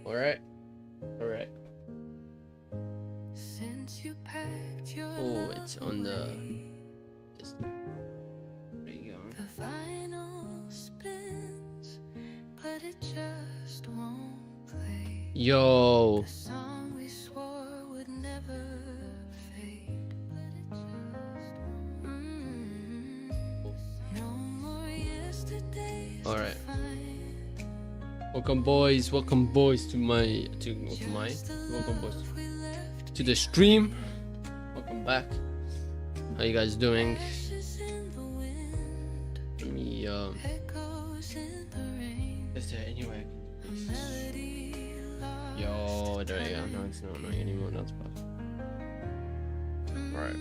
All right. Oh, it's on the. There you go. Yo. All right. Welcome boys to the stream. Welcome back. How you guys doing? Let me is there anywhere? Yo, there you go. No, it's not annoying anymore. That's bad. Alright.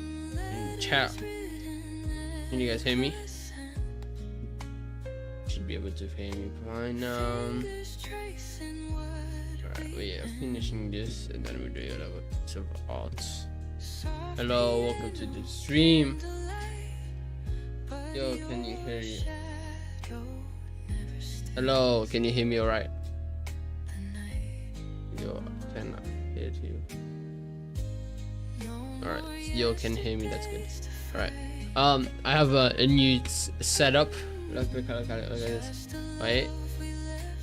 Chat. Can you guys hear me? Should be able to hear me fine now. Alright, we are finishing this and then we do a little bit of art. Hello, welcome to the stream. Yo, can you hear me? Hello, can you hear me alright? Yo, I cannot hear you. Alright, yo, can hear me, that's good. Alright. I have a new setup. Look at this. Right?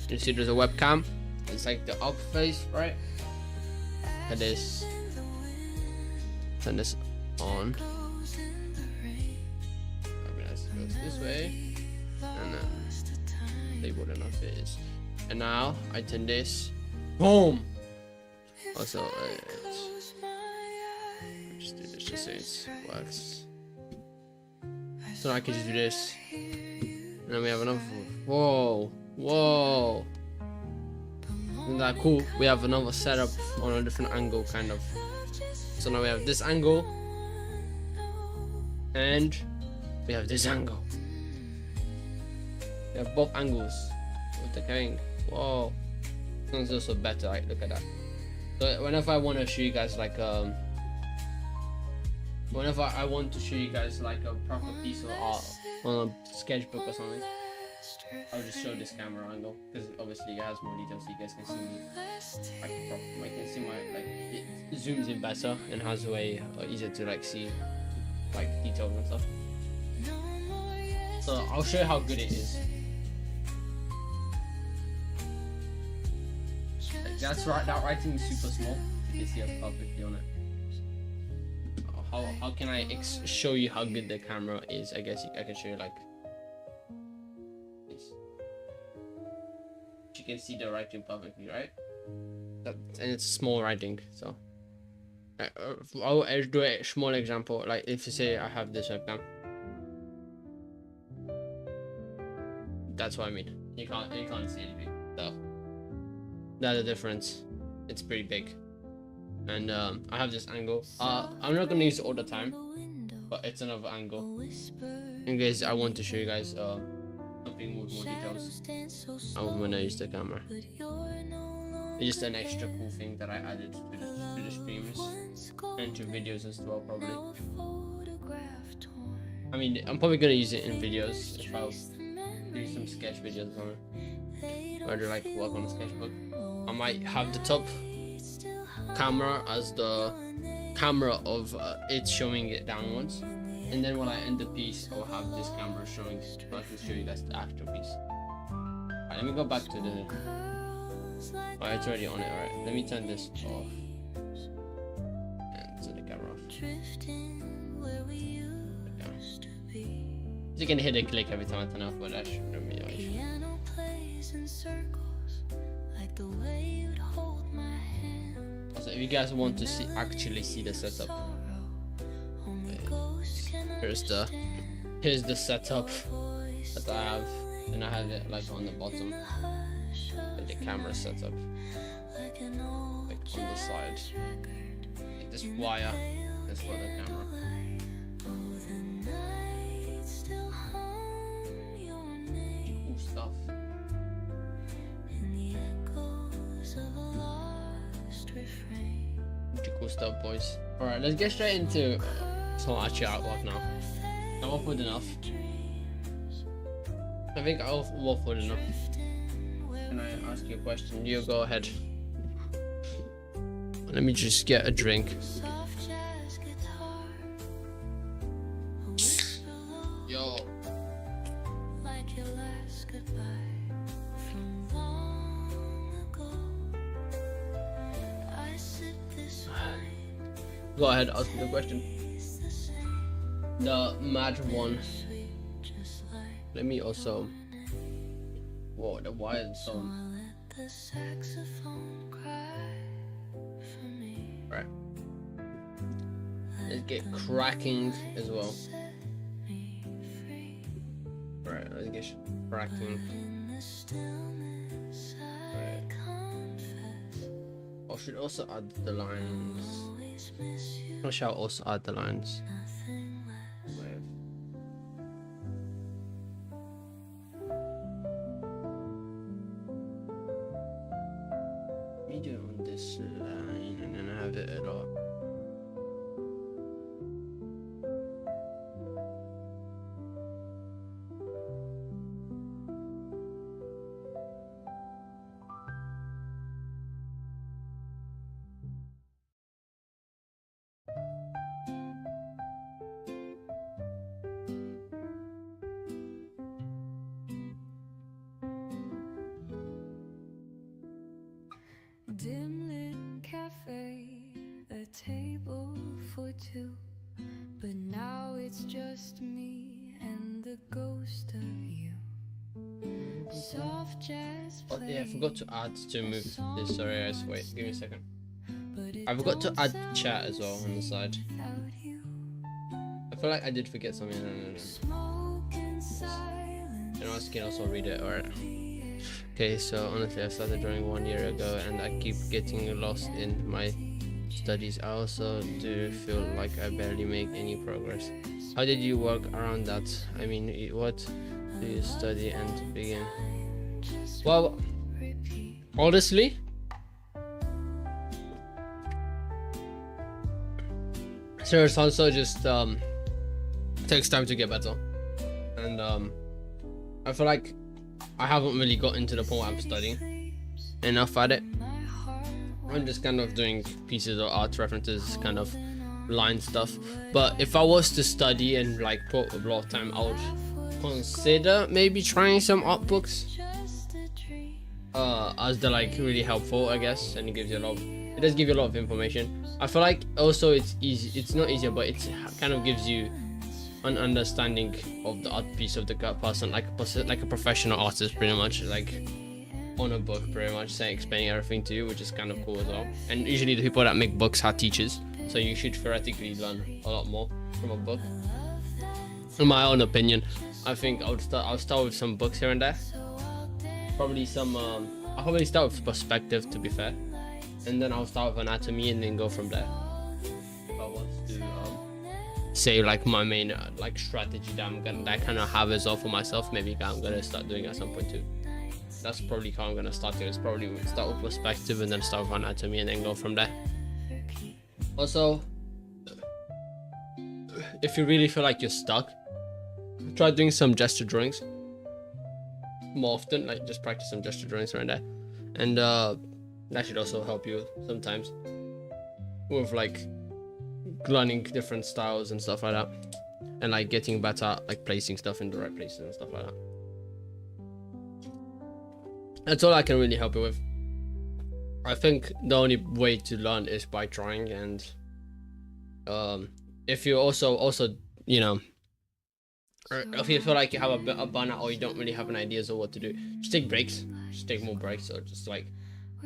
You see there's a webcam. It's like the up face, right? Look at this. Turn this on. Okay, let's go this way. And then label enough it is. And now I turn this. Boom! Also, just do this just so it works. So I can just do this. And then we have another. Whoa! Isn't that cool? We have another setup on a different angle, kind of. So now we have this angle, and we have this angle. We have both angles with the king. Whoa! This one's also better. Right? Look at that. So whenever I want to show you guys like whenever I want to show you guys like a proper piece of art on a sketchbook or something, I'll just show this camera angle because obviously it has more details so you guys can see me like proper. Like you can see my like it zooms in better and has a way easier to like see like details and stuff. So I'll show you how good it is. Like, that's right. That writing is super small. You can see it perfectly on it. How can I show you how good the camera is? I guess I can show you like this. You can see the writing perfectly, right? And it's small writing, so I'll do a small example. Like if you say I have this webcam, that's what I mean. You can't see anything. So that's the difference. It's pretty big. And I have this angle. I'm not gonna use it all the time, but it's another angle. In case I want to show you guys something with more details, I'm gonna use the camera. It's just an extra cool thing that I added to the streams and to videos as well, probably. I mean, I'm probably gonna use it in videos if I do some sketch videos or something. Or do like work on a sketchbook. I might have the top camera as the camera of it showing it downwards, and then when I end the piece I'll have this camera showing so I can show you guys the actual piece. Alright, let me go back to the alright, it's already on it. Alright, let me turn this off and turn the camera off. You can hear the click every time I turn off, but that shouldn't be an issue. So if you guys want to actually see the setup, here's the setup that I have, and I have it like on the bottom, like the camera setup, like on the side, like this wire is for the camera. Cool stuff. Cool stuff, boys. Alright, let's get straight into some actual artwork now. I'm off with enough. I think I'm off with enough. can I ask you a question? You go ahead. Let me just get a drink. Yo. Go ahead, ask me the question. The mad one. Let me also. Whoa, the wired song. Right. Let's get cracking as well. Right, let's get cracking. Right. I should also add the lines. I shall also add the lines. Me do it on this line and then I have it at all. Dim lit cafe, a table for two, but now it's just me and the ghost of you. Soft jazz Oh yeah, I forgot to add to move this. Sorry guys, wait, give me a second. I forgot to add chat as well on the side. I feel like I did forget something. No. And I can also read it, alright. Okay, so honestly, I started drawing 1 year ago and I keep getting lost in my studies. I also do feel like I barely make any progress. How did you work around that? I mean, what do you study and begin? Well, honestly, so it's also just takes time to get better, and I feel like I haven't really got into the point where I'm studying enough at it. I'm just kind of doing pieces of art references, kind of line stuff. But if I was to study and like put a lot of time, I would consider maybe trying some art books, as they're like really helpful, I guess, and it gives you a lot of, it does give you a lot of information. I feel like also it's easy, it's not easier, but it kind of gives you an understanding of the art piece of the person, like a professional artist, pretty much, like on a book, pretty much, saying, explaining everything to you, which is kind of cool as well. And usually the people that make books are teachers, so you should theoretically learn a lot more from a book. In my own opinion, I think I'll start with some books here and there. Probably some I'll probably start with perspective, to be fair, and then I'll start with anatomy and then go from there. If I was to say like my main like strategy that I kind of have as well for myself, maybe I'm gonna start doing at some point too. That's probably how I'm gonna start it. It's probably start with perspective and then start with anatomy and then go from there. Also, if you really feel like you're stuck, try doing some gesture drawings more often, like just practice some gesture drawings around there, and that should also help you sometimes with like learning different styles and stuff like that, and like getting better at like placing stuff in the right places and stuff like that. That's all I can really help you with. I think the only way to learn is by trying, and if you also you know, or if you feel like you have a bit of burnout or you don't really have an ideas of what to do, just take breaks, just take more breaks, or just like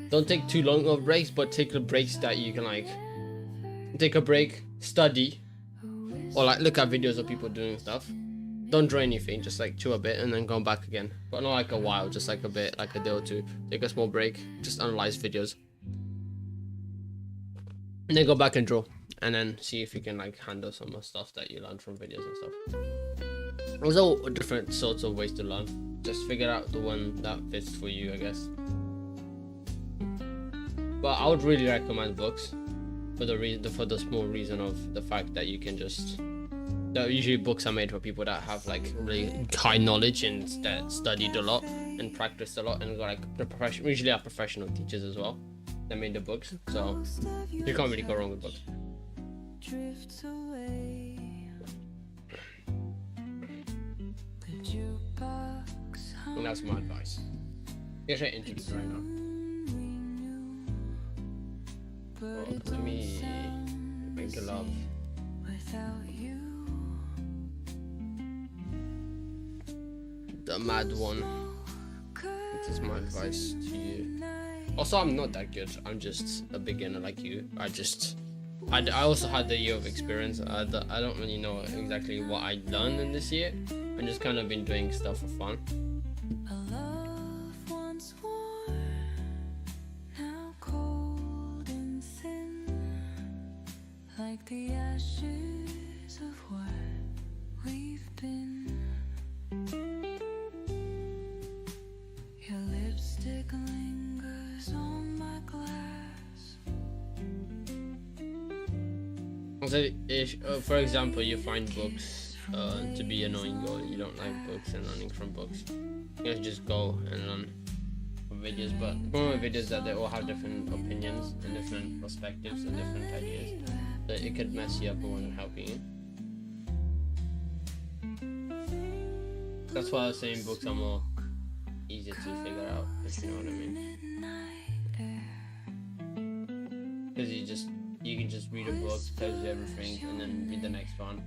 don't take too long of breaks, but take the breaks that you can, like take a break, study, or like look at videos of people doing stuff. Don't draw anything, just like chill a bit and then go back again, but not like a while, just like a bit, like a day or two. Take a small break, just analyze videos, and then go back and draw, and then see if you can like handle some of stuff that you learned from videos and stuff. There's all different sorts of ways to learn. Just figure out the one that fits for you, I guess. But I would really recommend books for the small reason of the fact that you can just Usually books are made for people that have like really high knowledge and that studied a lot and practiced a lot and got like the profession. Usually are professional teachers as well that made the books, so you can't really go wrong with books. Drifts away. The jukebox And that's my advice. Here's an interview right now. Well, let me make a love. without you. The mad one. This is my advice to you. Also, I'm not that good. I'm just a beginner like you. I also had the year of experience. I don't really know exactly what I learned in this year. I just kind of been doing stuff for fun. A love once warm, now cold and thin, like the ashes of what we've been. Your lipstick lingers on my glass. So, if, for example, you find books to be annoying or you don't like books and learning from books, you can just go and learn from videos. But the problem with videos is that they all have different opinions and different perspectives and different ideas. So it could mess you up more than helping you. That's why I was saying books are more easier to figure out, if you know what I mean. Because you can just read a book, tells you everything, and then read the next one.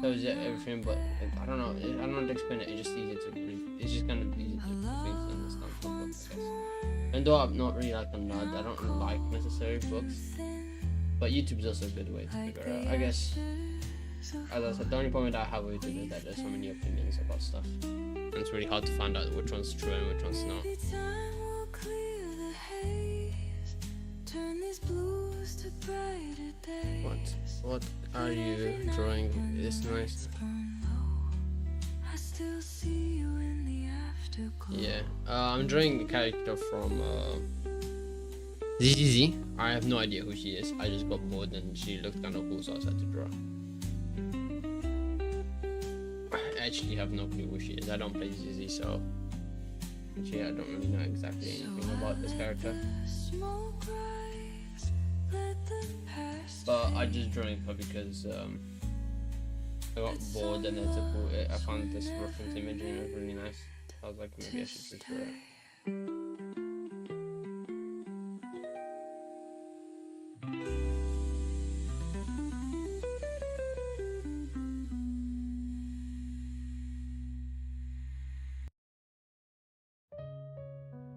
Tells you everything, but I don't know how to explain it. It's just easier to read. It's just kind of easier to put things to understand from books, I guess. And though I'm not really like a nerd, I don't really like necessary books. But YouTube's also a good way to figure it out. I guess, as I said, the only problem that I have with YouTube is that there's so many opinions about stuff. And it's really hard to find out which one's true and which one's not. What are you drawing? It's nice. Yeah, I'm drawing a character from ZZZ. I have no idea who she is. I just got bored and she looked kind of cool, so I decided to draw. I actually have no clue who she is. I don't play ZZZ, so actually I don't really know exactly anything about this character. But I just drawing her because I got bored and I found this reference image and it was really nice. I was like, maybe I should just draw it.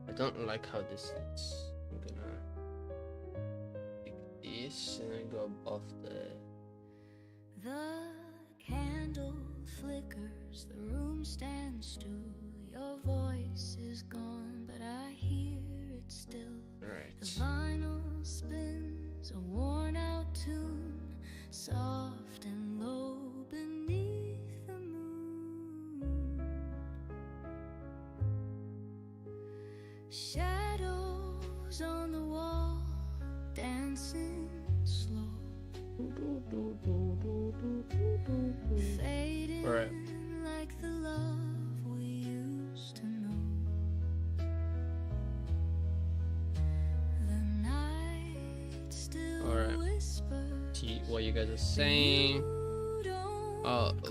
I don't like how this looks. I'm gonna pick this and then go above the candle flickers, the room stands still. Your voice is gone, but I hear it still. right. The vinyl spins a worn out tune, soft and low beneath the moon. Shadows on the wall, dancing slow. Fading Alright. like the love we used to know. The night still whispers. See what you guys are saying.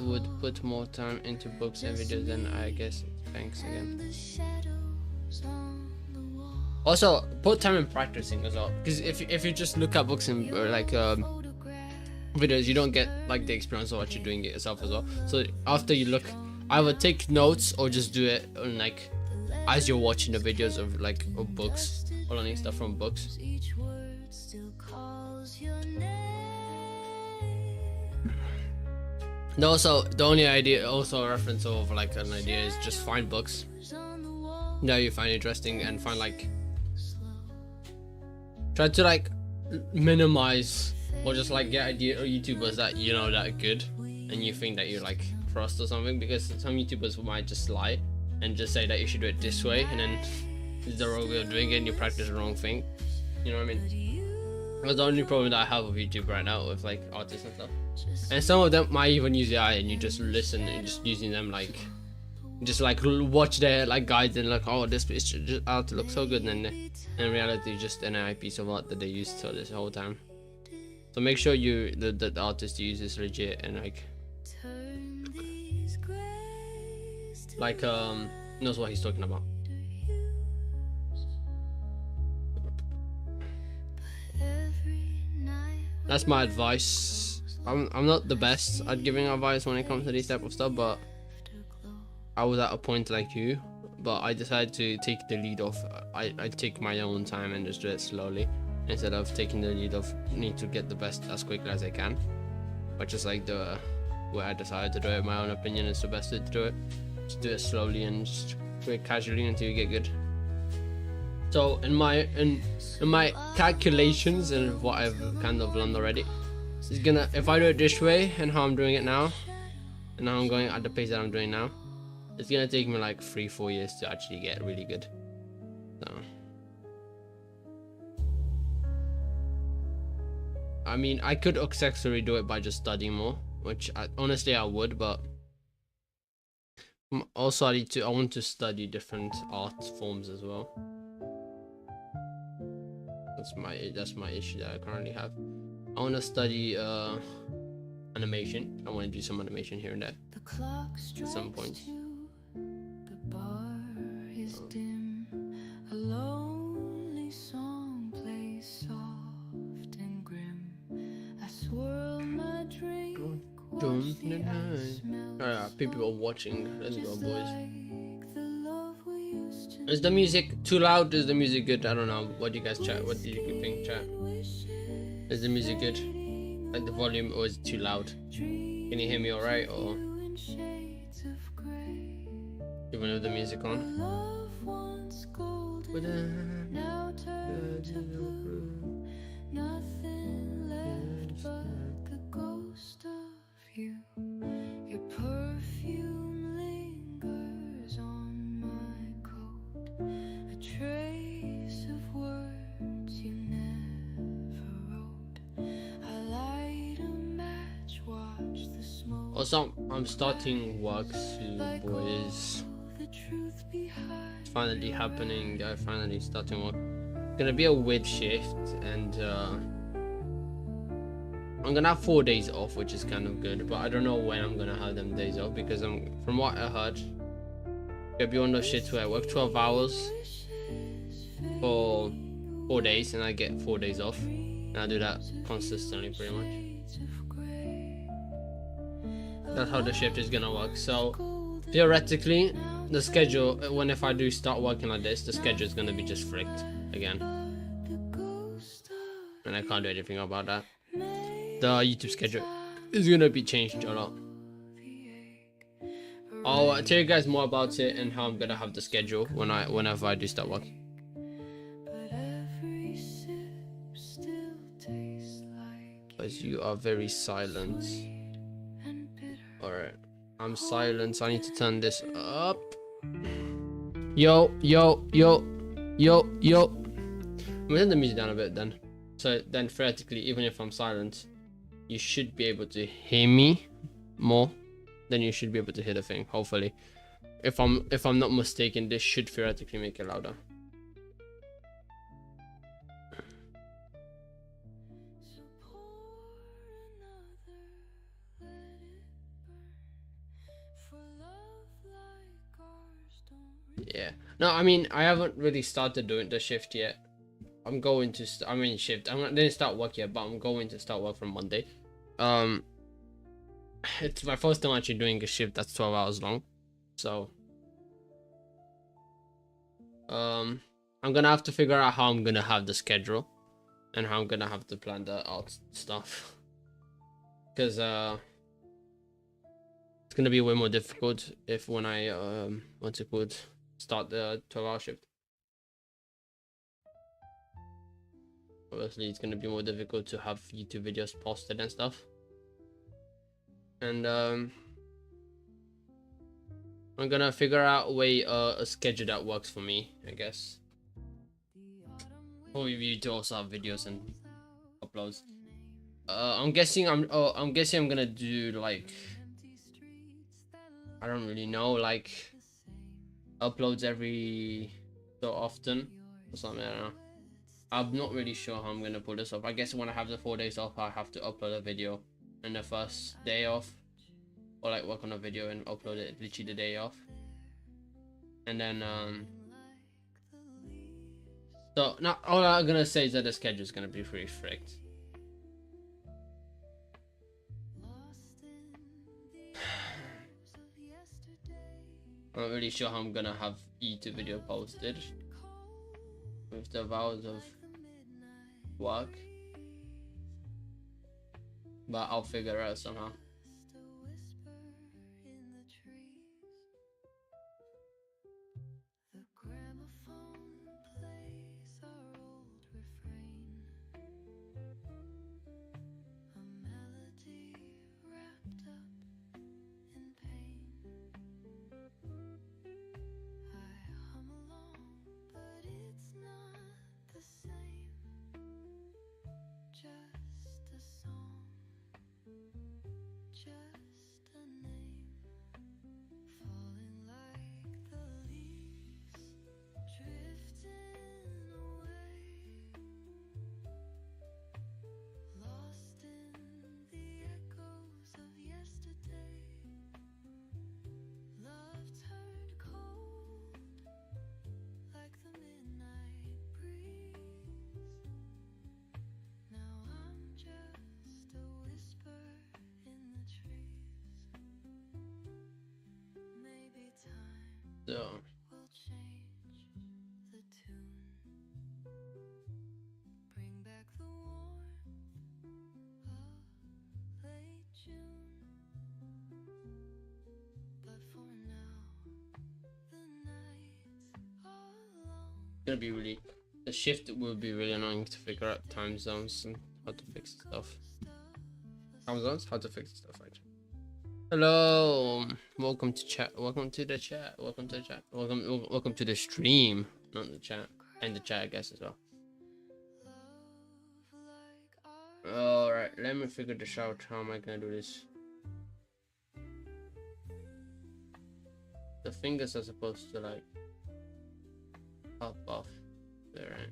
Would put more time into books and videos, then I guess thanks again. The shadows on the wall. Also, put time in practicing as well, because if you just look at books and videos, you don't get like the experience of actually doing it yourself as well. So after you look, either take notes or just do it on, like, as you're watching the videos of books or learning stuff from books. Each word still calls your name. And also, the only idea, also a reference of like an idea, is just find books On the wall, that you find interesting and find like, try to like minimize or just like get idea or YouTubers that you know that are good and you think that you like trust or something, because some YouTubers might just lie and just say that you should do it this way and then it's the wrong way of doing it and you practice the wrong thing. You know what I mean? That's the only problem that I have with YouTube right now with like artists and stuff. And some of them might even use AI and you just listen and just using them like just like watch their like guides and like, oh, this picture just out to look so good, and then in reality just an AI piece of art that they used for this whole time. So make sure the artist you use is legit and like knows what he's talking about. That's my advice. I'm not the best at giving advice when it comes to this type of stuff, but I was at a point like you, but I decided to take the lead of I take my own time and just do it slowly instead of taking the lead of need to get the best as quickly as I can. But just like the way I decided to do it, my own opinion is the best way to do it. Just do it slowly and just do it casually until you get good. So in my calculations and what I've kind of learned already, it's gonna, if I do it this way and how I'm doing it now, and how I'm going at the pace that I'm doing now, it's gonna take me like 3-4 years to actually get really good. So I mean, I could successfully do it by just studying more, which honestly I would, but also I want to study different art forms as well. That's my issue that I currently have. I want to study animation. I want to do some animation here and there at some point. The bar is dim, a lonely song plays soft and grim. I swirl my drink, watch the ice melt. Alright, people are watching. Let's go, boys. Is the music too loud? Is the music good? I don't know. What do you guys chat? What do you think, chat? Is the music good? Like the volume, or is it too loud? Can you hear me alright, or even with the music on? Nothing left but the ghost of you. Your perfume lingers on my coat, a trace of words you never wrote. I light a match, watch the smoke. Also, I'm starting work soon, boys. It's finally happening. I finally starting work. It's gonna be a weird shift, and I'm gonna have 4 days off, which is kind of good. But I don't know when I'm gonna have them days off, because from what I heard, gonna be one of those shits where I work 12 hours for 4 days, and I get 4 days off, and I do that consistently, pretty much. That's how the shift is gonna work. So theoretically, the schedule, if I do start working like this, the schedule is gonna be just fricked again, and I can't do anything about that. The YouTube schedule is gonna be changed a lot. I'll tell you guys more about it and how I'm gonna have the schedule whenever I do start working. Because you are very silent. Alright, I'm silent, so I need to turn this up. Yo. I'm gonna turn the music down a bit then. So then theoretically, even if I'm silent, you should be able to hear me more. Then you should be able to hear the thing, hopefully. If I'm not mistaken, this should theoretically make it louder. Yeah. No, I mean, I haven't really started doing the shift yet. I'm going to shift. I didn't start work yet, but I'm going to start work from Monday. It's my first time actually doing a shift that's 12 hours long. So I'm gonna have to figure out how I'm gonna have the schedule and how I'm gonna have to plan the art stuff. Because it's gonna be way more difficult when I start the 12-hour shift. Obviously, it's gonna be more difficult to have YouTube videos posted and stuff. And I'm gonna figure out a schedule that works for me, I guess. For you to also have videos and uploads. I'm guessing I'm gonna do like, I don't really know, like uploads every so often or something. I don't know. I'm not really sure how I'm gonna pull this off. I guess when I have the 4 days off, I have to upload a video on the first day off, or like work on a video and upload it literally the day off. And then so now all I'm gonna say is that the schedule is gonna be pretty strict. I'm not really sure how I'm gonna have YouTube video posted with the hours of work, but I'll figure it out somehow. So gonna be really, the shift will be really annoying to figure out time zones and how to fix stuff. Time zones, how to fix stuff, actually. Hello, welcome to chat. Welcome to the chat. Welcome to the chat. Welcome to the stream, not the chat, and the chat, I guess, as well. All right, let me figure this out. How am I gonna do this? The fingers are supposed to like pop off there, right?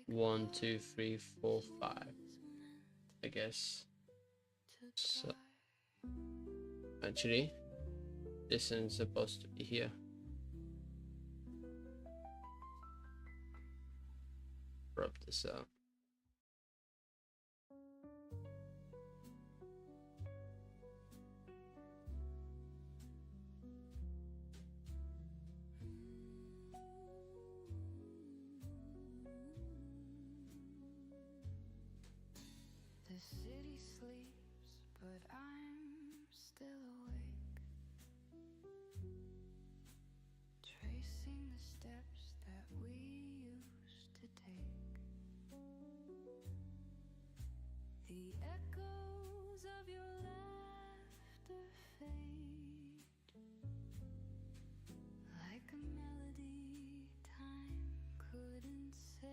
One, two, three, 4, 5. I guess. So actually, this is supposed to be here. Rub this out. The city sleeps, but I'm still awake, tracing the steps that we used to take. The echoes of your laughter fade like a melody time couldn't say.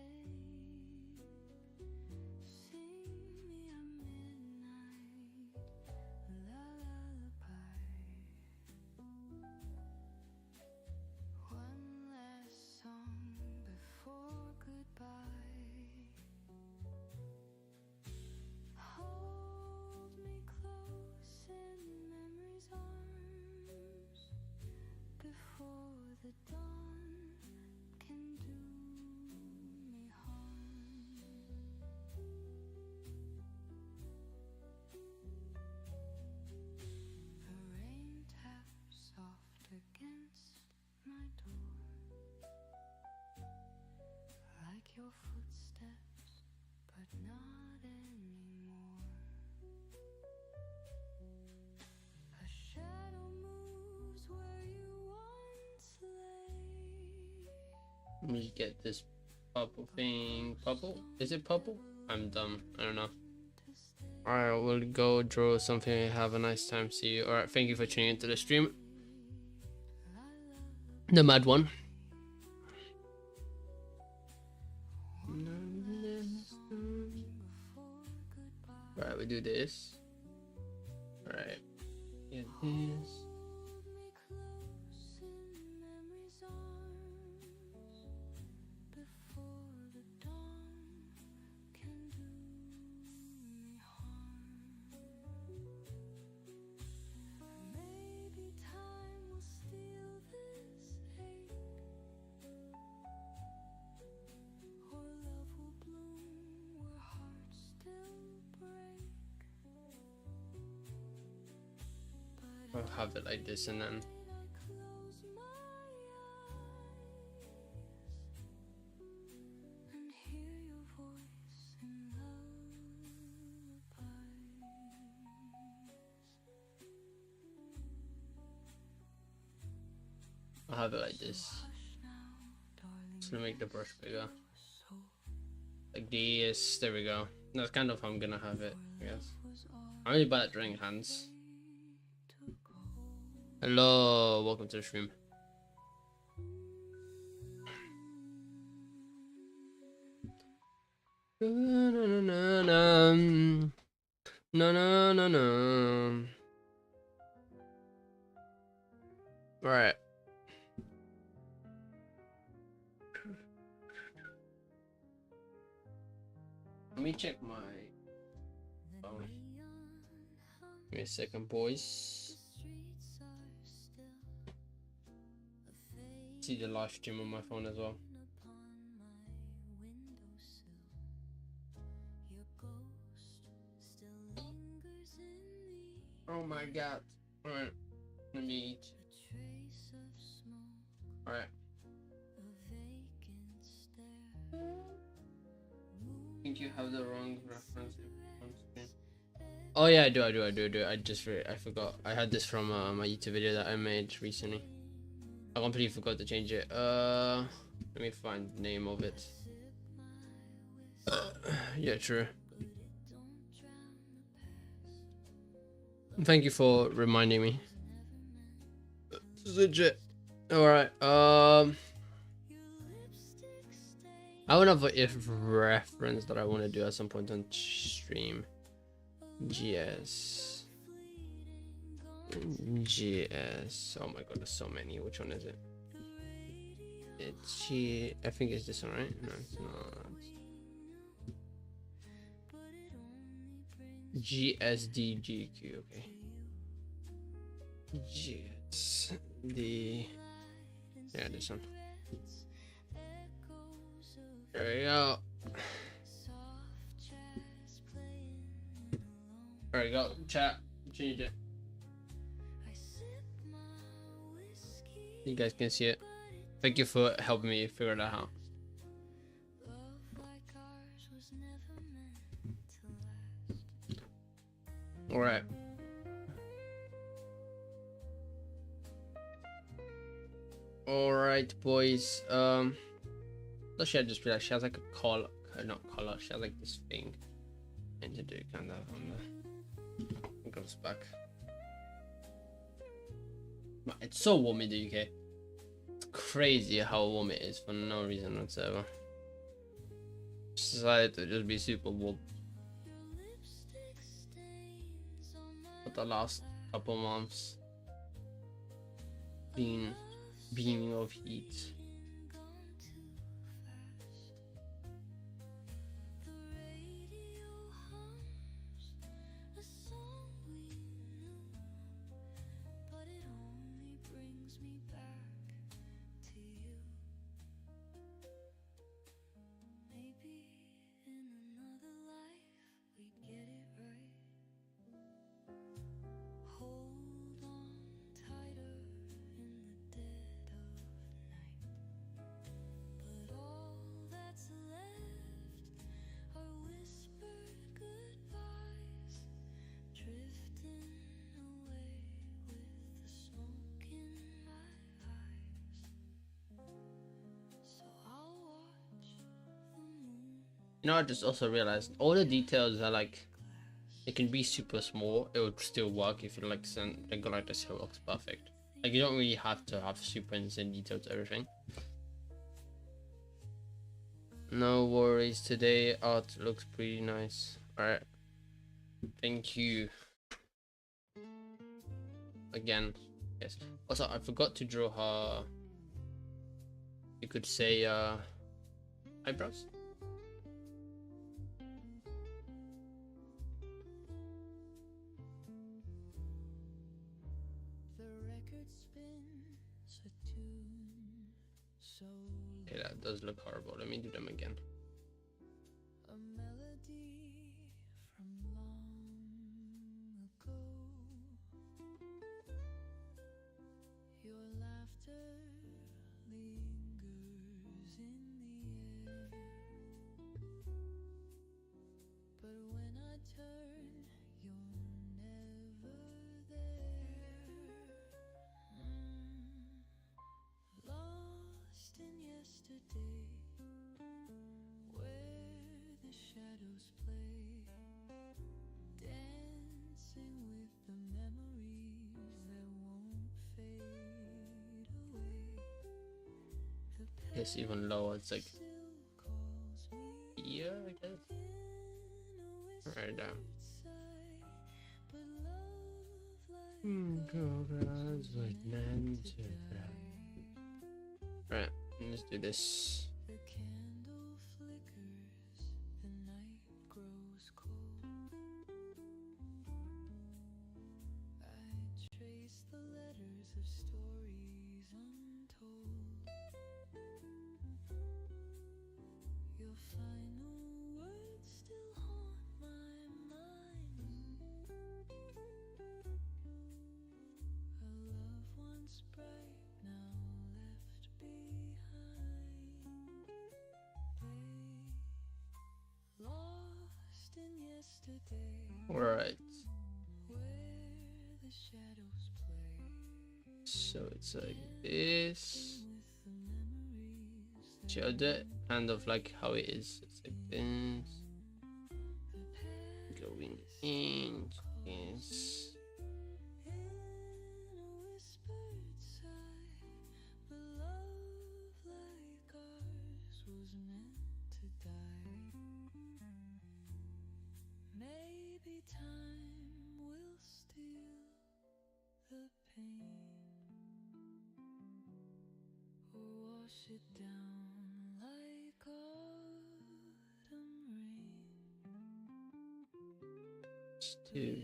Hold me close in memory's arms. your footsteps, but not anymore. A shadow moves where you once lay. Let me get this purple thing. Purple? Is it purple? I'm dumb. I don't know. Alright, we'll go draw something. Have a nice time. See you. Alright, thank you for tuning into the stream. The mad one. Alright, we do this. Alright. Get this. I'll have it like this and then I'll have it like this. Just gonna make the brush bigger. Like this. There we go. That's kind of how I'm gonna have it, I guess. I'm really bad at drawing hands. Hello, welcome to the stream. No. Right. Let me check my phone. Give me a second, boys. See the live stream on my phone as well. Oh my god. Alright. Let me eat. Alright. I think you have the wrong reference on screen. Oh yeah, I do. I forgot. I had this from my YouTube video that I made recently. I completely forgot to change it. Let me find the name of it. Yeah, true. Thank you for reminding me. This is legit. Alright, I would have a reference that I want to do at some point on stream. GS. Oh my god, there's so many. Which one is it? It's G. I think it's this one, right? No, it's not. GSDGQ. Okay. GSD. Yeah, this one. There we go. There we go. Chat. Change it. You guys can see it. Thank you for helping me figure that out. All right. All right, boys. Does she just realized she has like a collar, not collar. She has like this thing, and to do kind of on the. It goes back. It's so warm in the UK. It's crazy how warm it is for no reason whatsoever. Decided to just be super warm. For the last couple months, been beaming of heat. You know, I just also realized all the details are like, it can be super small, it would still work if you like send like go like this, it looks perfect. Like you don't really have to have super insane details to everything. No worries, today art looks pretty nice. Alright. Thank you. Again. Yes. Also, I forgot to draw her, you could say, eyebrows. Okay, that does look horrible. Let me do them again. It's even lower, it's like here, I guess. Right down. Right, let's do this. Alright. So it's like this. Show the kind of like how it is. It's like this. Going in. Yes. Two.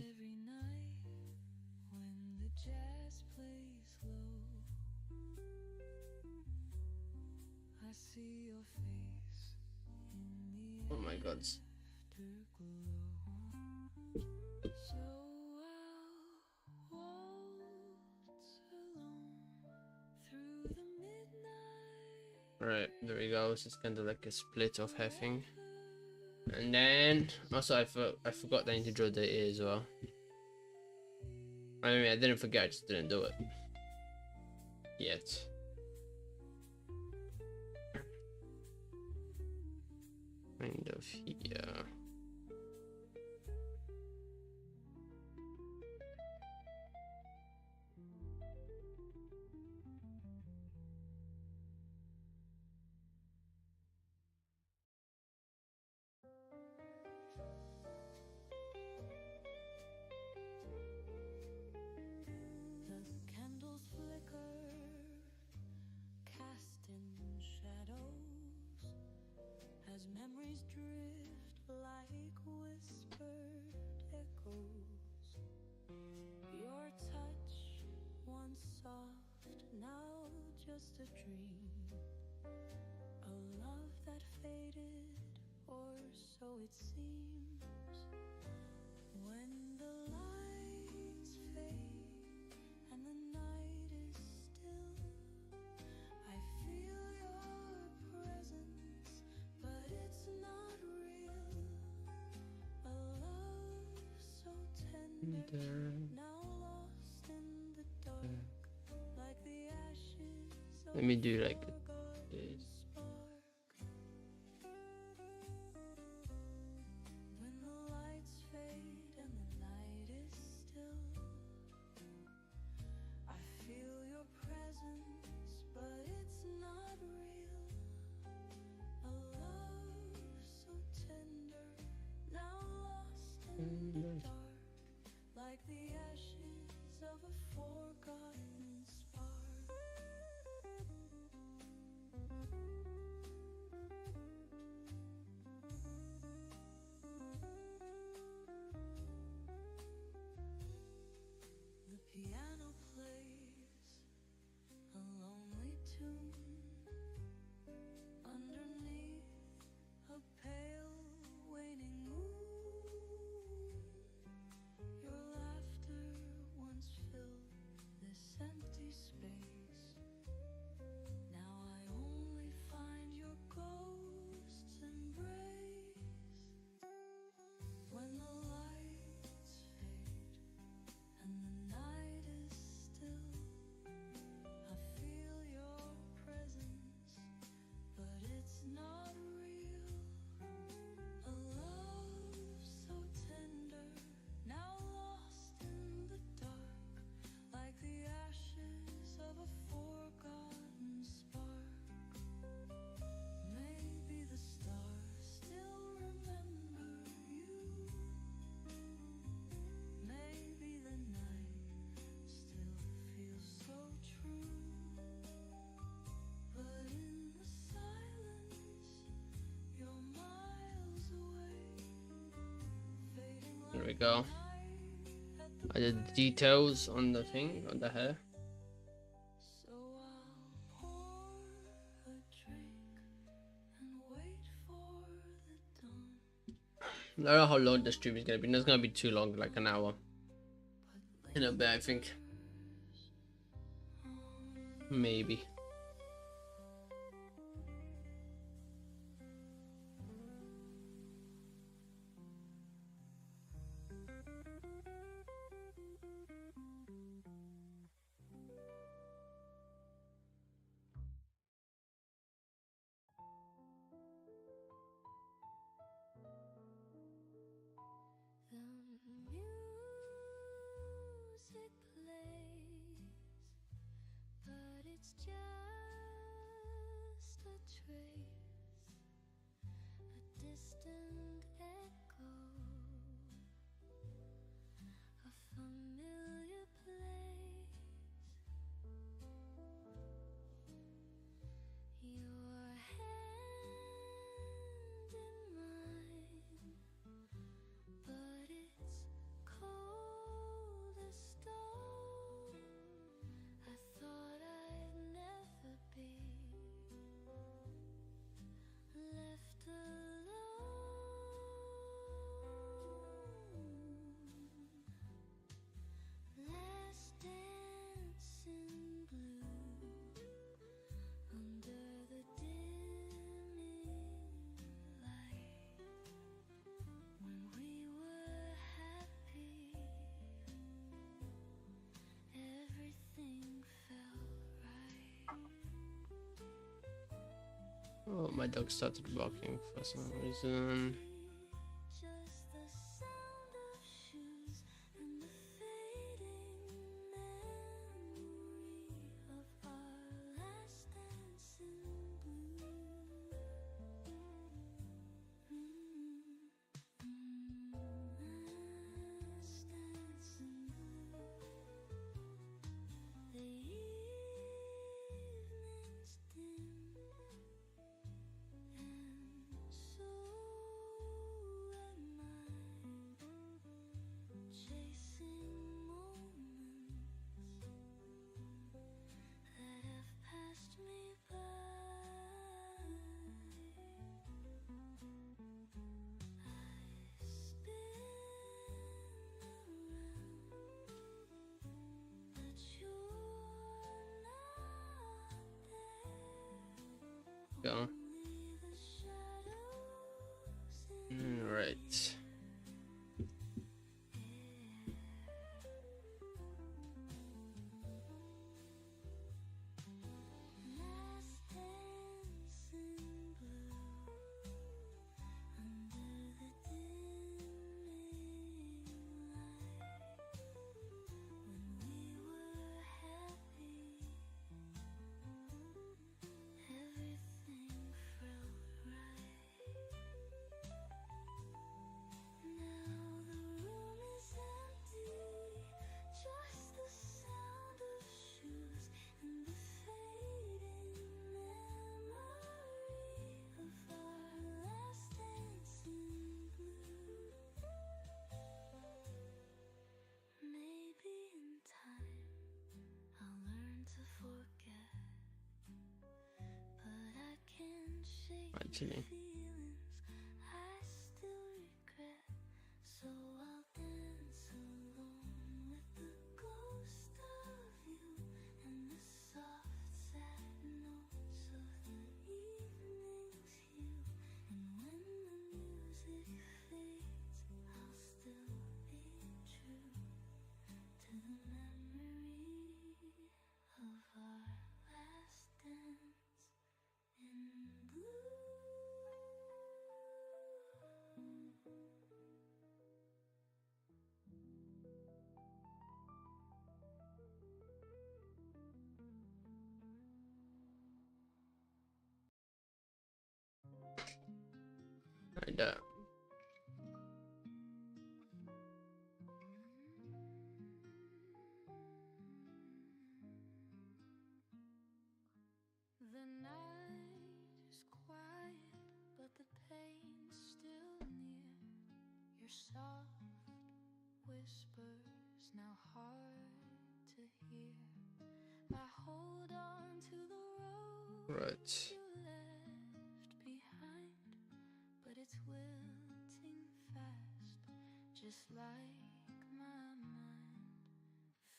Oh my god. Alright, there we go. It's kind of like a split of her thing. And then also I forgot that I need to draw the ear as well. I mean, I didn't forget, I just didn't do it yet. Kind of here. Memories drift like whispered echoes. Your touch, once soft, now just a dream. A love that faded, or so it seems. When the lights fade and the night is still, I feel your presence, but it's not real. A love so tender, now lost in the dark, like the ashes. Let me do like this. like the ashes of a forgotten spark. The piano plays a lonely tune underneath a pale waning moon. Your laughter once filled this empty space. Now I only find your ghost's embrace. When the lights fade and the night is still, I feel your presence, but it's not real. A love so tender, now lost in the dark, like the ashes of a forgotten spark. Maybe the stars still remember you. Maybe the night still feels so true. But in the silence, you're miles away, fading There we like go. night at the I did the details on the thing, on the hair. So I'll pour a drink and wait for the dawn. I don't know how long the stream is gonna be. It's gonna be too long, like an hour. In a bit, I think. Maybe. The music plays, but it's just a trace, a distant echo, a familiar place. Your hand in mine, but it's cold as stone. I thought I'd never be left alone. Last dance in blue under the dimming light, when we were happy, everything felt right. Oh, my dog started barking for some reason. Just the sound of shoes and the fading memory of our last dance in blue. Last dance in blue. The evening's dim, and so am I, chasing moments that have passed me by. I spin around, but you're not there. Go. Only the shadows in Right. last dance in blue under the dimming light, when we were happy, everything felt right. actually. And The night is quiet, but the pain's still near. Your soft whispers now hard to hear. I hold on to the road right. you left behind, but it's wilting fast, just like my mind.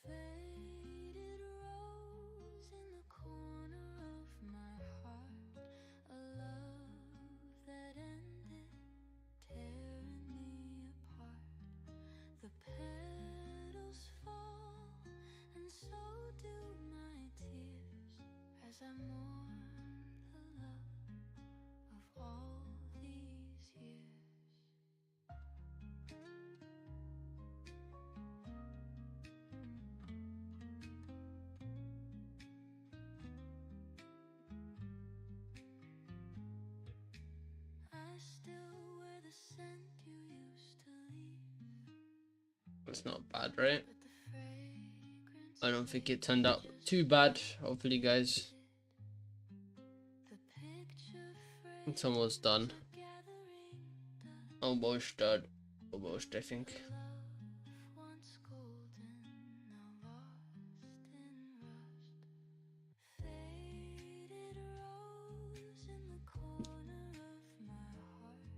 Faded rose in the corner of my heart, a love that ended, tearing me apart. The petals fall, and so do my tears, as I mourn the love of all these years. I still wear the scent you used to leave, It's not bad, right? but the fragrance I don't think it turned out too bad. Hopefully, guys. the picture It's almost done. frames are gathering dust. Almost done. Almost, I think. Love once golden, now lost in rust. Faded rose in the corner of my heart,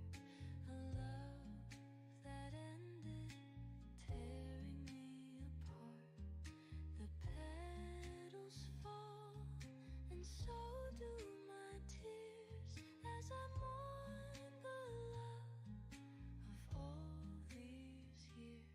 a love that ended, tearing me apart. The petals fall, and so do my tears, as I mourn the love of all these years.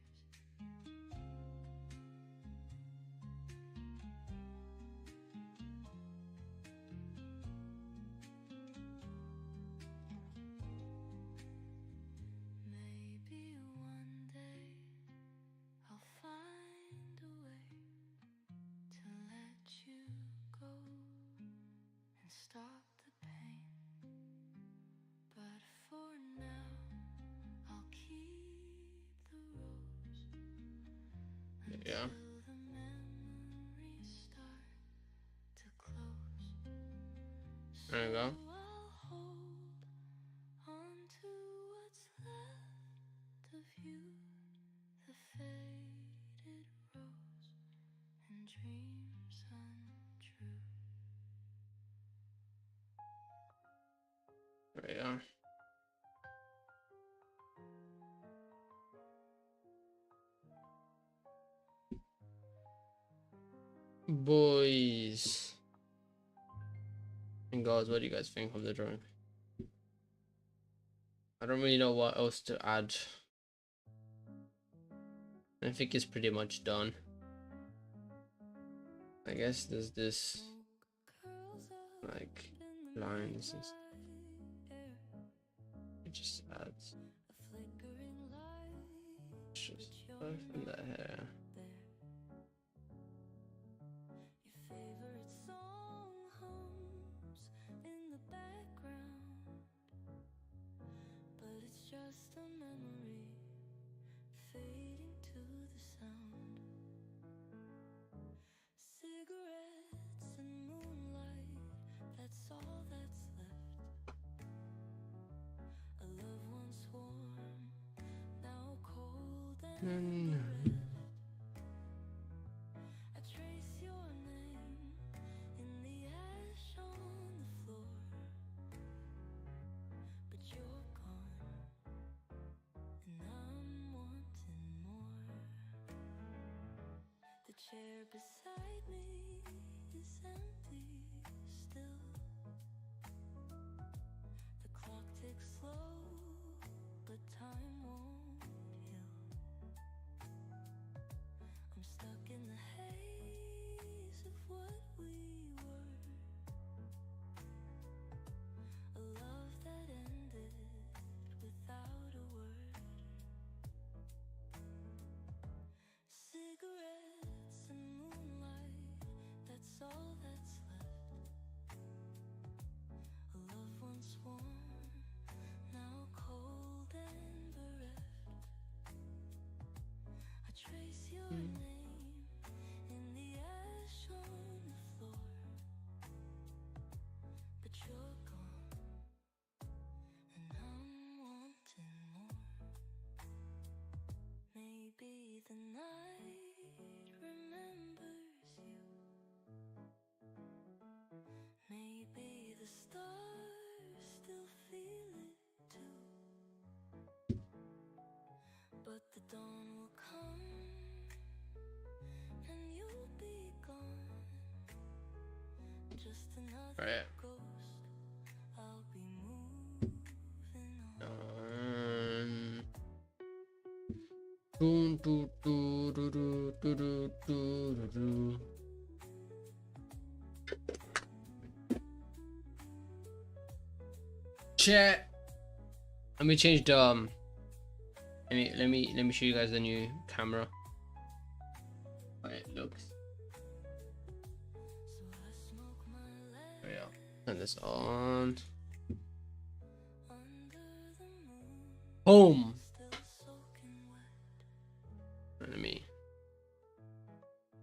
Maybe one day I'll find a way to let you go and stop the pain. But for now, I'll keep the rose Yeah. until the memories start to close. There we go. So I'll hold on to what's left of you, the faded rose and dreams untrue. There we are. Boys and girls, what do you guys think of the drawing? I don't really know what else to add. I think it's pretty much done. I guess there's this like lines and stuff. It just adds just stuff in the hair. Your favorite song hums in the background, but it's just a memory fading to the sound. Cigarettes and moonlight, that's all that's left. A love once warm, now cold and bereft. I trace your name in the ash on the floor. chair beside me is empty still. The clock ticks slow, but time won't heal. I'm stuck in the haze of what we were. A love that ended without a word. Cigarettes and moonlight, that's all that's left. A love once warm, now cold and bereft. I trace your name in the ash on the floor, but you're gone, and I'm wanting more. Maybe the night remembers you. Maybe the stars still feel it too. But the dawn will come and you'll be gone. Just another Right. ghost. I'll be moving on. Dun, dun, dun, dun, dun, dun, dun, dun. Chat. Let me change the let me show you guys the new camera. How it looks. Oh yeah. Turn this on. Home. Let me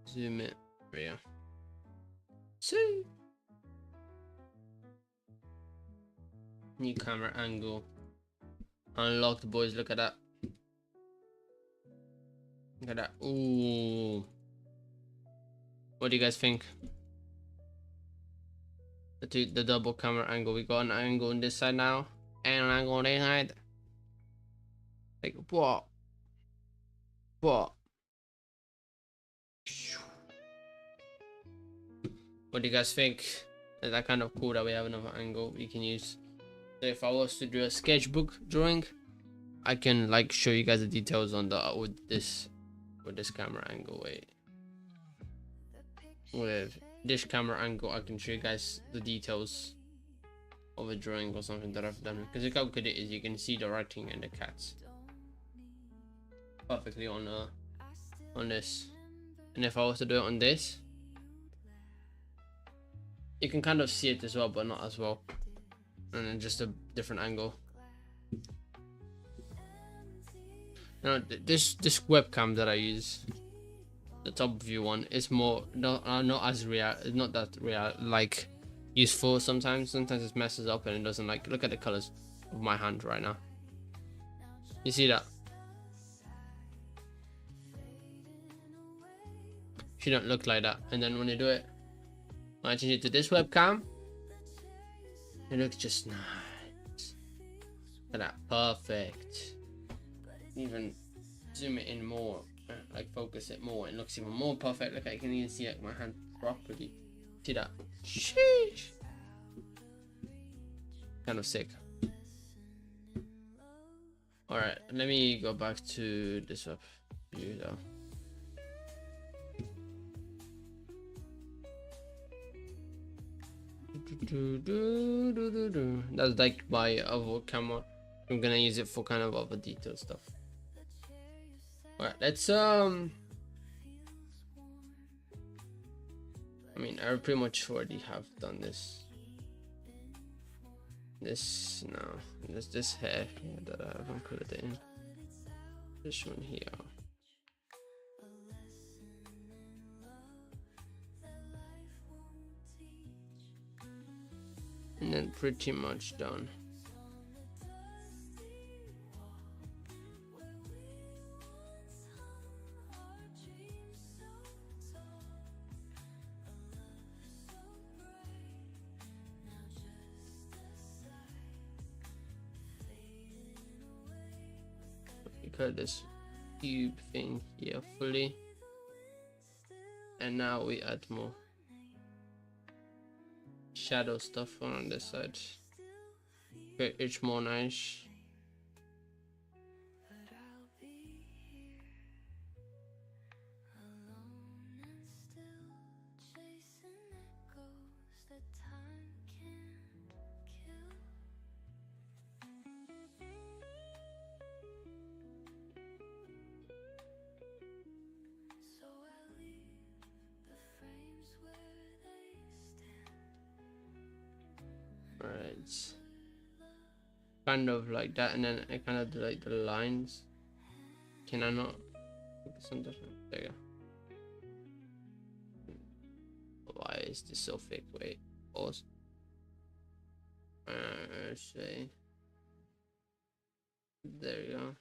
zoom it. There we go. See. New camera angle. Unlocked, boys. Look at that. Look at that. Ooh. What do you guys think? The double camera angle. We got an angle on this side now, and an angle on this side. Like what? What? What do you guys think? Is that kind of cool that we have another angle we can use? So if I was to do a sketchbook drawing, I can like show you guys the details on the with this camera angle. Wait, with this camera angle, I can show you guys the details of a drawing or something that I've done. Because look how good it is. You can see the writing and the cats perfectly on this. And if I was to do it on this, you can kind of see it as well, but not as well. And then just a different angle. Now this webcam that I use, the top view one, is more not as real, not that real, like useful sometimes. Sometimes it messes up and it doesn't like. Look at the colors of my hand right now. You see that? Shouldn't look like that. And then when you do it, when I change it to this webcam, it looks just nice. Look at that, perfect. Even zoom it in more, like focus it more, it looks even more perfect. Look, I can even see like my hand properly. See that? Sheesh. Kind of sick. All right, let me go back to this web view though. That's like my other camera. I'm gonna use it for kind of other detail stuff. Alright, let's I mean, I pretty much already have done this. This hair here that I haven't put it in. This one here. And then pretty much done. Cut this cube thing here fully. And now we add more shadow stuff on this side. Okay, it's more nice. But I'll be here, alone and still, chasing echoes that time can't kill. So I leave the frames where they stand. Alright. Kind of like that, and then I kind of do like the lines. Can I not focus on different? There you go. Why is this so thick? Wait, pause. Say. There you go.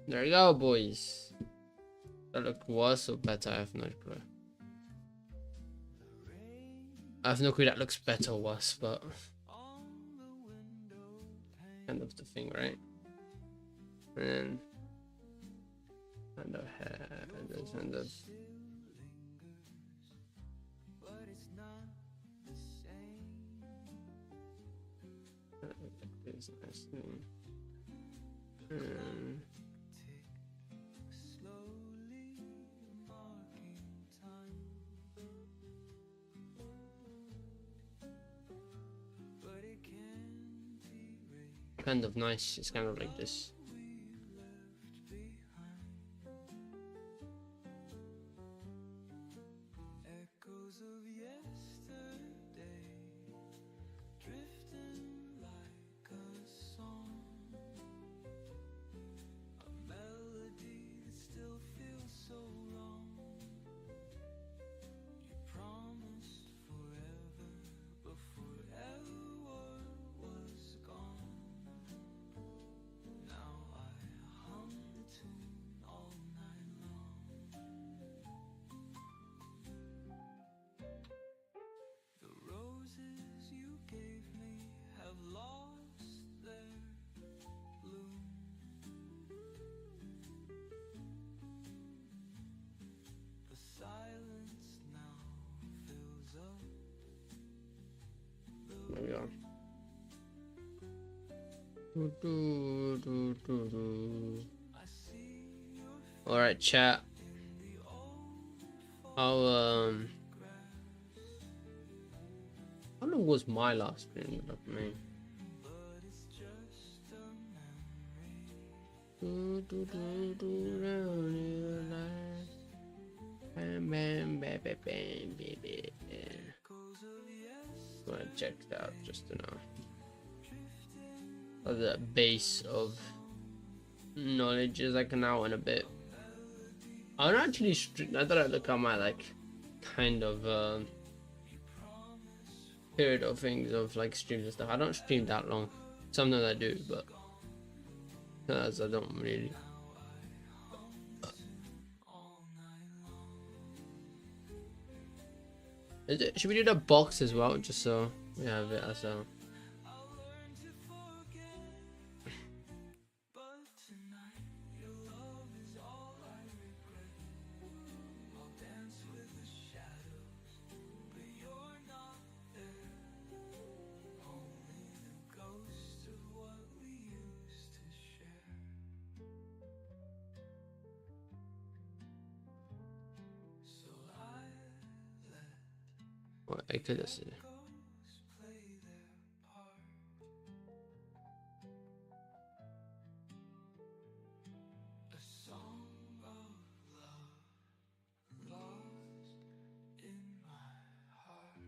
There you go, boys. That look worse or better? I have no clue. I have no clue that looks better or worse, but kind of the thing, right? And then kind of hair, and then kind of. This nice thing. Kind of nice. It's kind of like this. Echoes of yesterday, drifting like a song, a melody that still feels so wrong. You promised forever, but forever was gone. Now I hum the tune all night long. The roses you gave me have lost their bloom. The silence now fills up the There we go. I see your All right, chat. How how long was my last stream? Look at me. but it's just a memory. Bam, bam, bam, bam, bam, baby. Echoes of yesterday, I'm gonna check that out just to know. Of the base of knowledge is like now in a bit. I don't actually I thought I'd look at my like kind of period of things of like streams and stuff. I don't stream that long. Sometimes I do, but sometimes I don't really. Is it, should we do the box as well, just so we have it as a. I'll learn to forget. But tonight, your love is all I regret. I'll dance with the shadows, but you're not there. Only the ghost of what we used to share. So I let What I could have said. ghosts play their part. A song of love lost in my heart.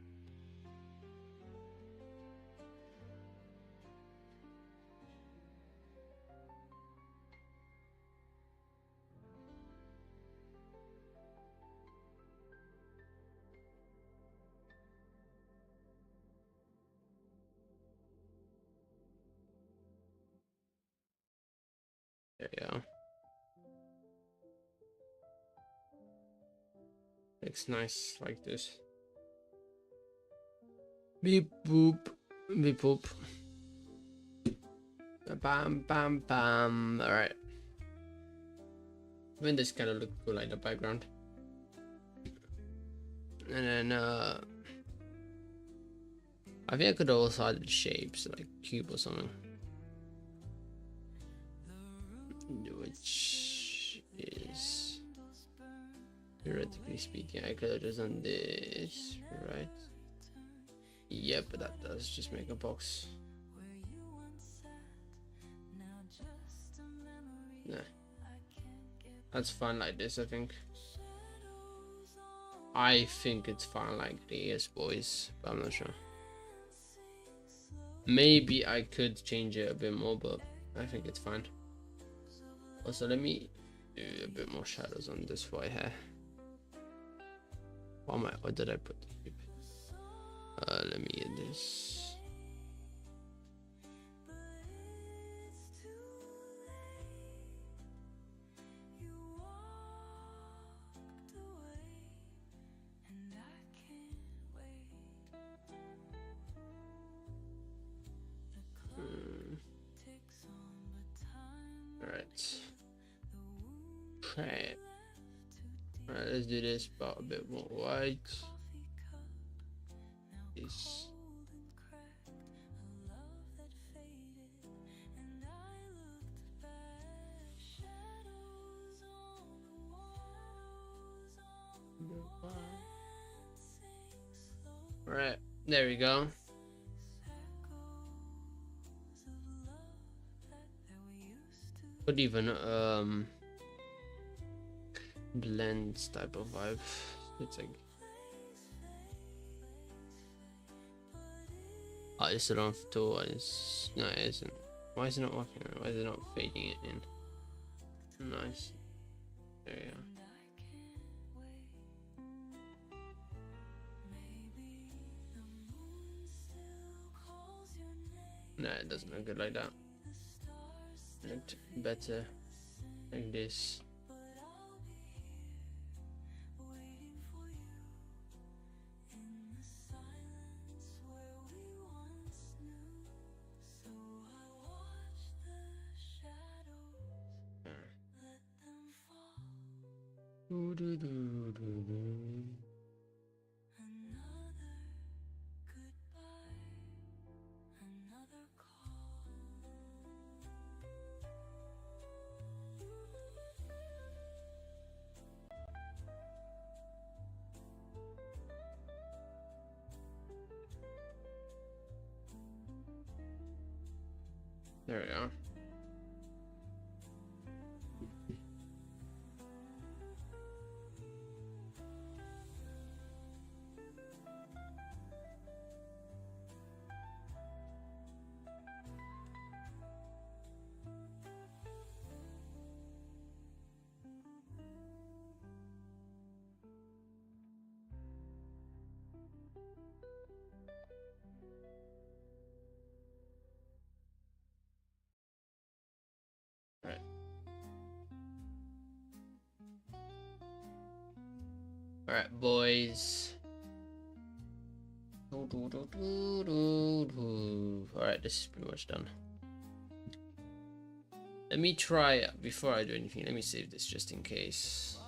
There you go. Looks nice like this. Beep boop. Beep boop. Bam, bam, bam. All right. I mean, this kind of look cool, like the background. And then I think I could also add shapes like cube or something, which is theoretically speaking, I could have just done this, right? Yep, but that does just make a box. Nah, that's fine like this. I think it's fine like this, boys, but I'm not sure. Maybe I could change it a bit more, but I think it's fine. Also, let me do a bit more shadows on this white hair. What did I put? Let me get this. Alright. Okay. Alright, let's do this about a bit more white. This. Alright, there we go. Could even blends type of vibe. It's like it's the wrong tool. No, it isn't. Why is it not working? Why is it not fading it in? Nice. There you go. No, it doesn't look good like that. It looked better like this. There we are. All right. All right, boys. All right, this is pretty much done. Let me try, before I do anything, let me save this just in case.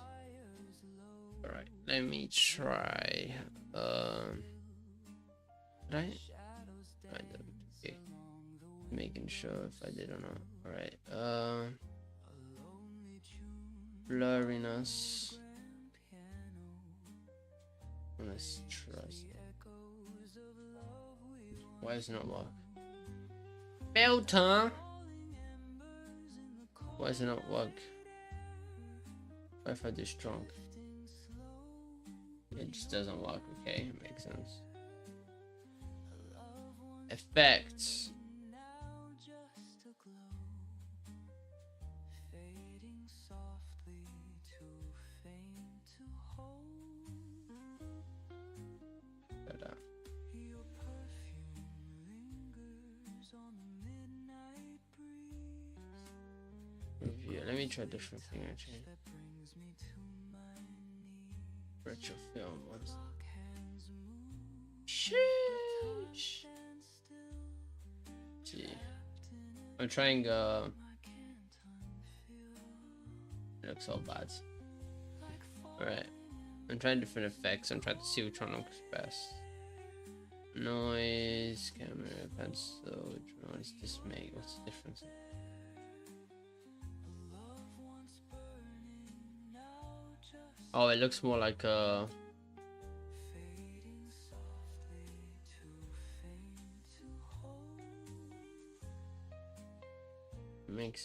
All right, let me try. Right? Okay. Making sure if I did or not. All right. Blurriness. Let's trust. Why does it not work? Filter. Why does it not work? What if I do strong? It just doesn't work. Okay, makes sense. Effects. Review. Let me try a different thing actually. Retro film. What's sheesh. Gee. I'm trying it looks so bad. Alright. I'm trying different effects. I'm trying to see which one looks best. Noise, camera, pencil, which one does this make? What's the difference? Oh, it looks more like it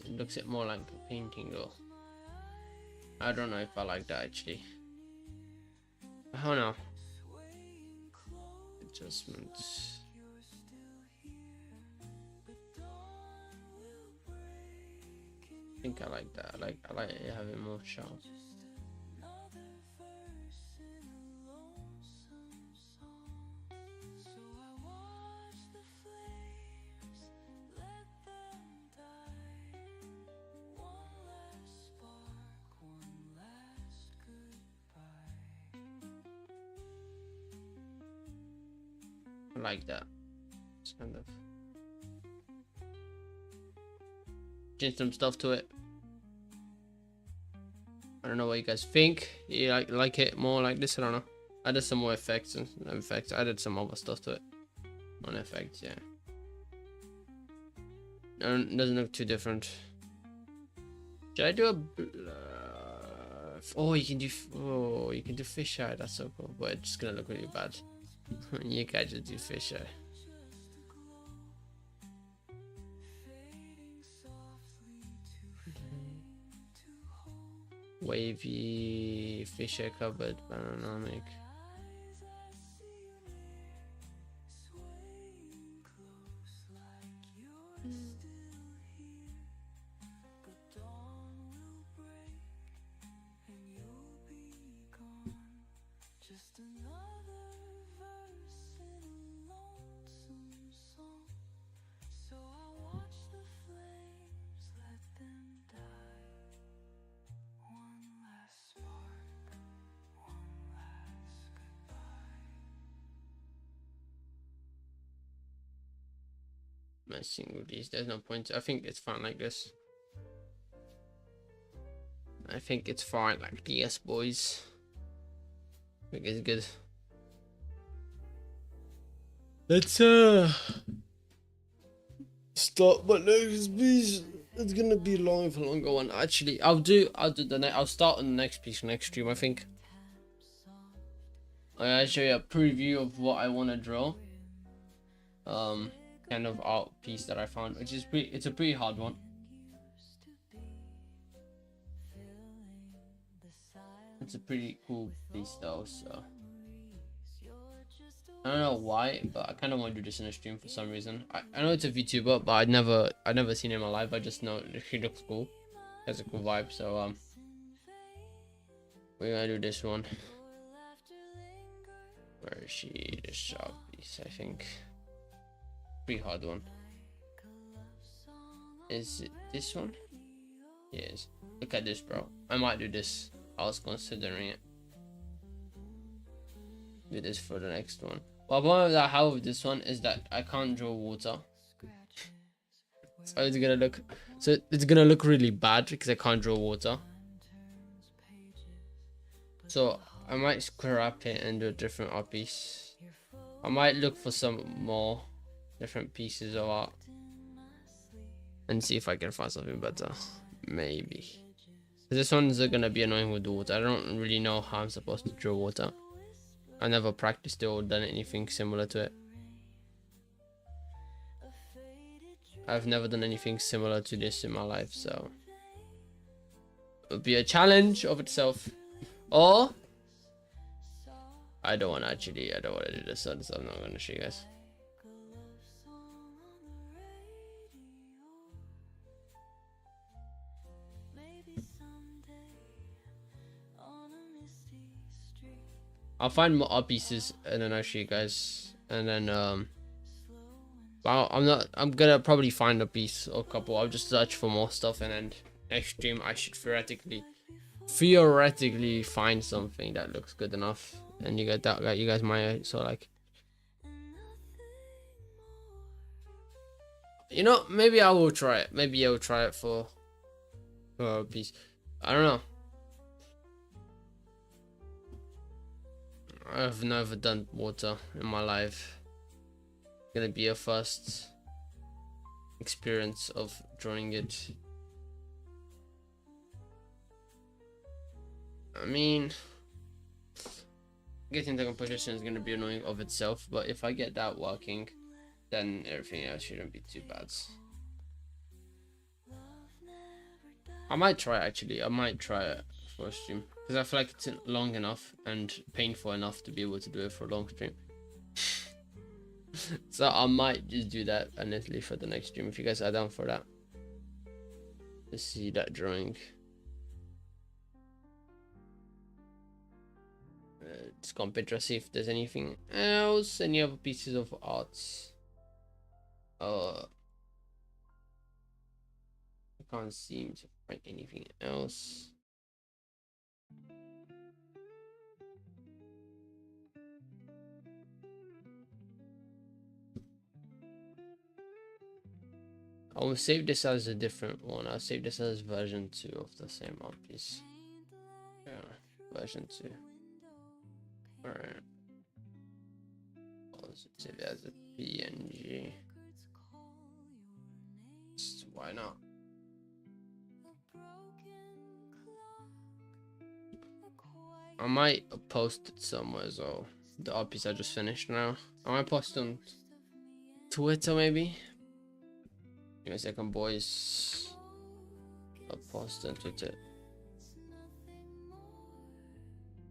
looks it more like a painting though. I don't know if I like that actually. I don't know. Adjustments. I think I like that. I like it having more sharp. I like that. It's kind of change some stuff to it. I don't know what you guys think. You like it more like this? I don't know. I did some more effects and effects. I did some other stuff to it on effects. Yeah, it doesn't look too different. Should I do a? Oh, you can do. Oh, you can do fisheye. That's so cool. But it's gonna look really bad. You guys just do fisheye. Wavy, fisheye covered, panoramic. Messing with these, there's no point. I think it's fine like this. I think it's fine like this, boys. I think it's good. Let's start my next piece. It's gonna be a longer one. Actually, I'll start on the next piece next stream. I think I'll show you a preview of what I want to draw. Kind of art piece that I found, which is it's a pretty hard one. It's a pretty cool piece though, so I don't know why, but I kind of want to do this in a stream for some reason. I know it's a VTuber, but I'd never seen him alive. I just know he looks cool, has a cool vibe. So we're gonna do this one. Where is she? The sharp piece, I think. Pretty hard one. Is it this one? Yes. Look at this, bro. I might do this. I was considering it. Do this for the next one. Well, one that I have with this one is that I can't draw water. So it's gonna look really bad because I can't draw water. So I might scrap it and do a different art piece. I might look for some more different pieces of art and see if I can find something better. Maybe. This one's gonna be annoying with water. I don't really know how I'm supposed to draw water. I never practiced it or done anything similar to it. I've never done anything similar to this in my life, so it would be a challenge of itself. Or I don't want to do this, so I'm not gonna show you guys. I'll find more art pieces and then I'll show you guys. And then well, I'm gonna probably find a piece or a couple. I'll just search for more stuff, and then next stream I should theoretically find something that looks good enough. And you guys might so like You know, maybe I will try it. Maybe I will try it for a piece. I don't know. I've never done water in my life. Gonna be a first experience of drawing it. I mean, getting the composition is gonna be annoying of itself, but if I get that working, then everything else shouldn't be too bad. I might try actually. I might try it for a stream because I feel like it's long enough and painful enough to be able to do it for a long stream. So I might just do that honestly for the next stream if you guys are down for that. Let's see that drawing. Just go on Pinterest, see if there's anything else, any other pieces of art. I can't seem to find anything else. I will save this as a different one. I'll save this as version 2 of the same art piece. Yeah, version 2. Alright. I'll save it as a PNG. Why not? I might post it somewhere as well. The art piece I just finished now. I might post it on Twitter maybe. Give me a second, boys. I'll post on Twitter.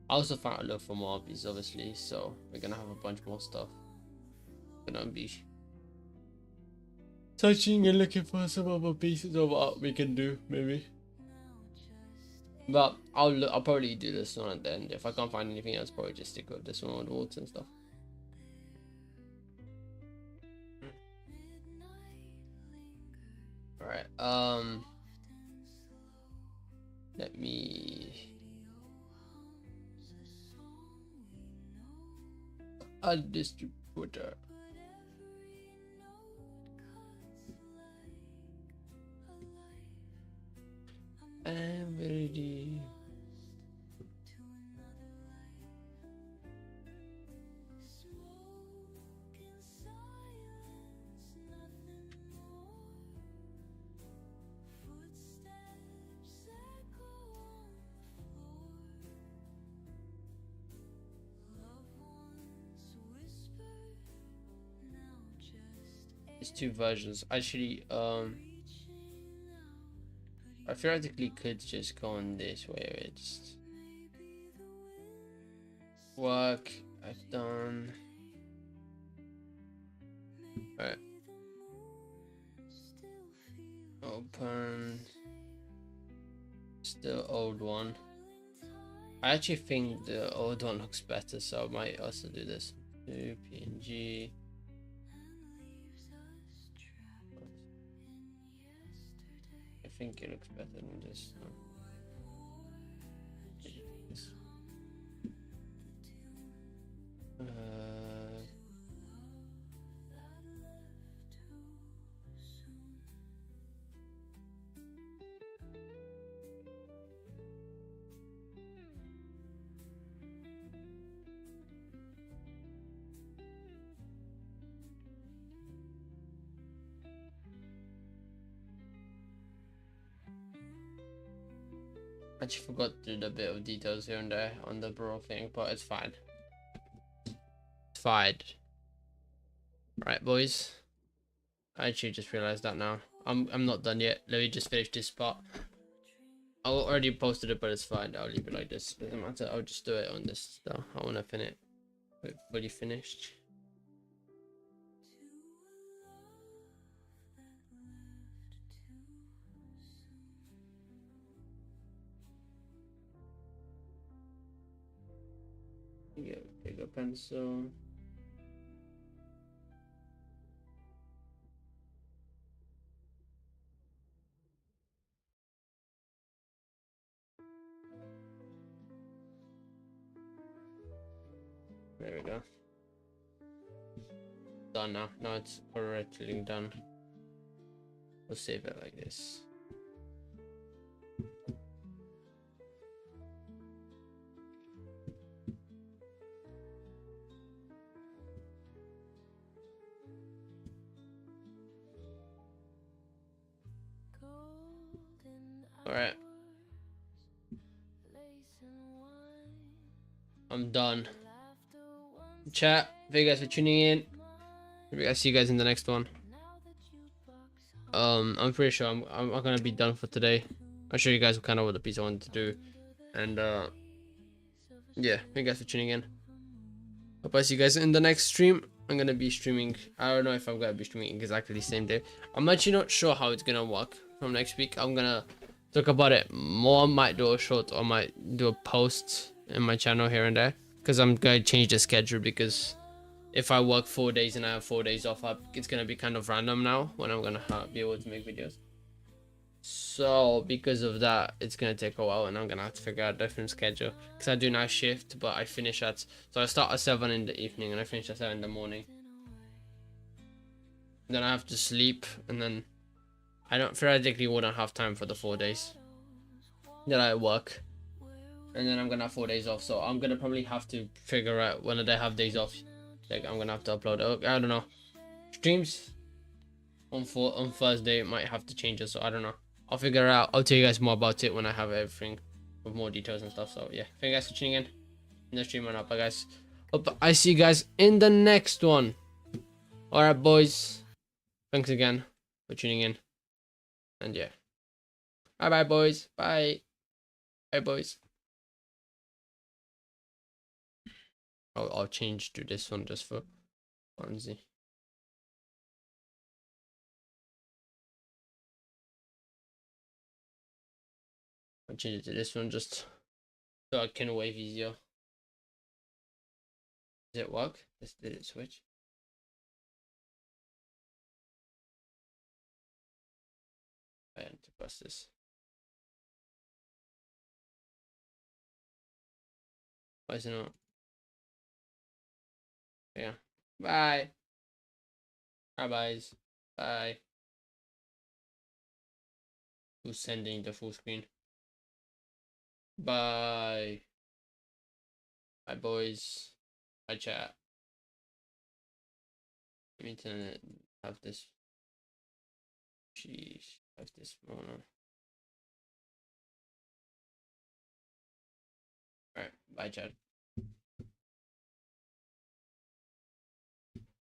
I also found a look for more art pieces, obviously, so we're gonna have a bunch more stuff. Gonna be touching and looking for some other pieces of art we can do, maybe. But I'll probably do this one at the end. If I can't find anything else, probably just stick with this one with water and stuff. Alright, let me add this to Twitter. I'm ready. There's two versions. Actually, I theoretically could just go on this way. It's work I've done. Alright. Open. Still old one. I actually think the old one looks better, so I might also do this. Do PNG. I think it looks better than this. I actually forgot to do a bit of details here and there on the bro thing, but it's fine. It's fine. Right, boys. I actually just realized that now. I'm not done yet. Let me just finish this part. I already posted it, but it's fine. I'll leave it like this. Doesn't matter. I'll just do it on this though. I want to finish it fully finished. Get a bigger pencil. There we go. Done now. Now it's correctly done. We'll save it like this. All right. I'm done. Chat, thank you guys for tuning in. Maybe I'll see you guys in the next one. I'm pretty sure I'm gonna be done for today. I'll show you guys kind of what the piece I wanted to do, and yeah, thank you guys for tuning in. Hope I see you guys in the next stream. I'm gonna be streaming. I don't know if I'm gonna be streaming exactly the same day. I'm actually not sure how it's gonna work from next week. I'm gonna talk about it more. I might do a short or might do a post in my channel here and there, because I'm gonna change the schedule, because if I work 4 days and I have 4 days off, it's gonna be kind of random now when I'm gonna be able to make videos. So because of that, it's gonna take a while, and I'm gonna have to figure out a different schedule, because I do night shift, but I finish at, so I start at 7 in the evening and I finish at 7 in the morning. Then I have to sleep, and then I don't theoretically wouldn't have time for the 4 days that I work, and then I'm gonna have 4 days off. So I'm gonna probably have to figure out when I have days off. Like I'm gonna have to upload. I don't know. Streams on Thursday might have to change it, so I don't know. I'll figure it out. I'll tell you guys more about it when I have everything with more details and stuff. So yeah, thank you guys for tuning in. The stream went up, guys. Hope I see you guys in the next one. All right, boys. Thanks again for tuning in. And yeah, bye bye, boys. Bye. Bye, boys. I'll change to this one just for funsy. I'll change it to this one just so I can wave easier. Does it work? Did it switch? I had to press this. Why is it not? Yeah. Bye. Bye, guys. Bye. Who's sending the full screen? Bye. Bye, boys. Bye, chat. Let me turn it. Have this. Sheesh. Have this one. Alright. Bye, chat.